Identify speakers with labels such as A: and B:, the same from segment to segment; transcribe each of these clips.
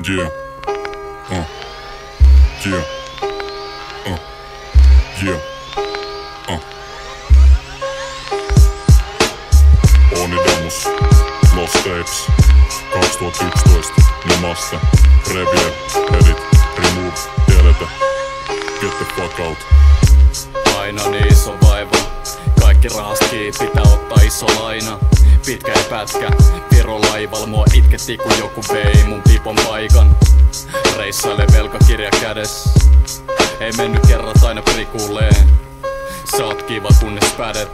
A: Yeah. Yeah. Yeah. Onidomus, Lost Tapes, 2011, Namaste, Revier, Edit, Remove, Delete, Get the fuck out.
B: Aina niin iso vaiva, kaikki rahast kiinni, pitää ottaa iso laina. Pitkä ja pätkä, Viro laival, mua itketti kun joku vei mun pipon paikan. Reissaile velkakirja kädessä, ei mennyt kerrat aina prikulleen. Sä oot kiva kunnes pädet,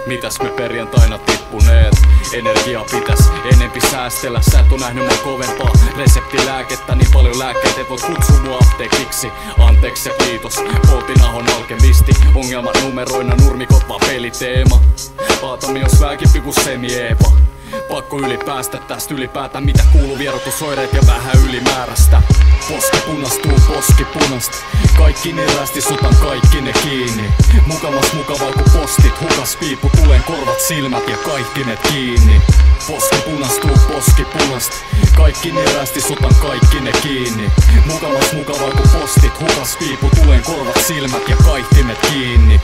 B: mitäs me perjantaina tippuneet? Energiaa pitäs enempi säästellä, sä et oo nähnyt mua kovempaa reseptilääkettä. Niin paljon lääkkeet et voi kutsua mua apteekiksi. Anteeksi ja kiitos, poltin Ahon alkemisti. Ongelmat numeroina, nurmikot vaan peliteema. Vaatami jos väkimpi ku semi-Eeva. Pakko ylipäästä tästä ylipäätään mitä kuuluu vierotusoireet ja vähän ylimäärästä. Poski punastuu poski punast, kaikki ne rästis otan kaikki ne kiinni. Mukamas mukavaa ku postit, hukas piippu tulen korvat silmät ja kaikki ne kiinni. Poski punastuu poski punast, kaikki ne rästis otan kaikki ne kiinni. Mukamas mukavaa ku postit, hukas piippu tulen korvat silmät ja kaikki ne kiinni.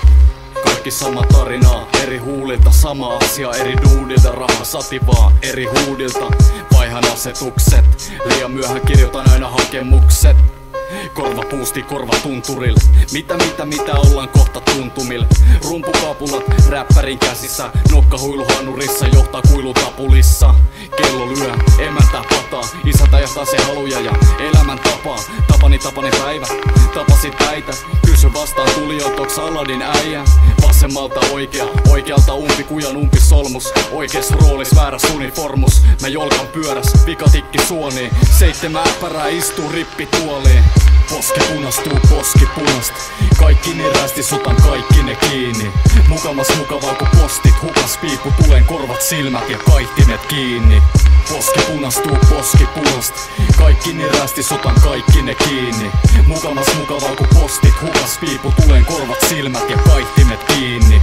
B: Kaikki sama tarinaa, eri huulilta sama asia, eri duudilta raha sativaa, eri huudilta vaihan asetukset, liian myöhään kirjoitan aina hakemukset. Korva puusti korva tunturil, mitä ollaan kohta tuntumil. Rumpukapulat räppärin käsissä, nokka huiluhanurissa johtaa kuilutapulissa. Kello lyö, emäntä pataa, isäntä johtaa se haluja ja elämän tapaa. Tapani päivä, tapasit äitä, kysy vastaan tulijoilta, onks Aladin äijä? Vasemmalta oikea, oikealta umpikujan umpisolmus. Oikees roolis vääräs uniformus, mä jolkan pyöräs, vikatikki suoniin. 7 äppärää istuu rippituoliin. Poski punastuu poski punast, kaikki ne rästis otan kaikki ne kiinni. Mukamas mukavaa ku postit, hukas piippu tulen korvat silmät ja kaihtimet kiinni. Poski punastuu poski punast, kaikki ne rästis otan kaikki ne kiinni. Mukamas mukavaa ku postit, hukas piippu tulen korvat silmät ja kaihtimet kiinni.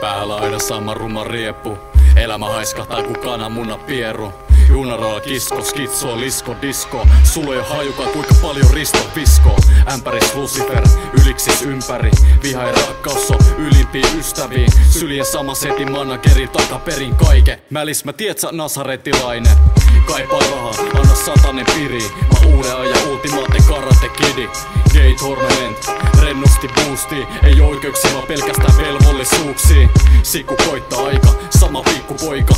B: Päällä aina sama ruma rieppu, elämä haiskahtaa ku kananmuna pieru. Junaralla kisko, skitso, lisko, disko. Sulla ei oo hajukaan kuinka paljon risto viskoo. Ämpäris Lucifer, yliksis ympäri. Viha ja rakkaus on ylimpiin ystäviin. Syljen sama setin manageri takaperin kaike. Mälis mä tiet sä nasaretilainen. Kaipaa rahaa, anna 100 piri. Mä uuden ajan ultimate karate kidi. Gate Ornament, rennosti boosti. Ei oikeuksia vaan pelkästään velvollisuuksia. Sikku koittaa aika, sama pikkupoika.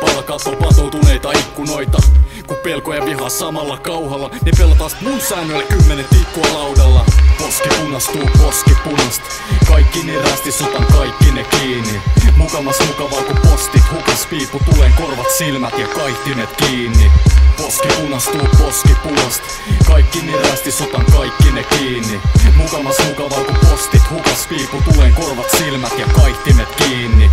B: Palkat on patoutuneita ikkunoita. Kun pelko ja viha samalla kauhalla, ne pelataan mun säännöillä 10 tikkua laudalla. Poski punastuu poski punast, kaikki ne rästis otan kaikki ne kiinni. Mukamas mukavaa ku postit, hukas piippu tulen korvat silmät ja kaihtimet kiinni. Poski punastuu poski punast, kaikki ne rästis otan kaikki ne kiinni. Mukamas mukavaa ku postit, hukas piippu tulen korvat silmät ja kaihtimet kiinni.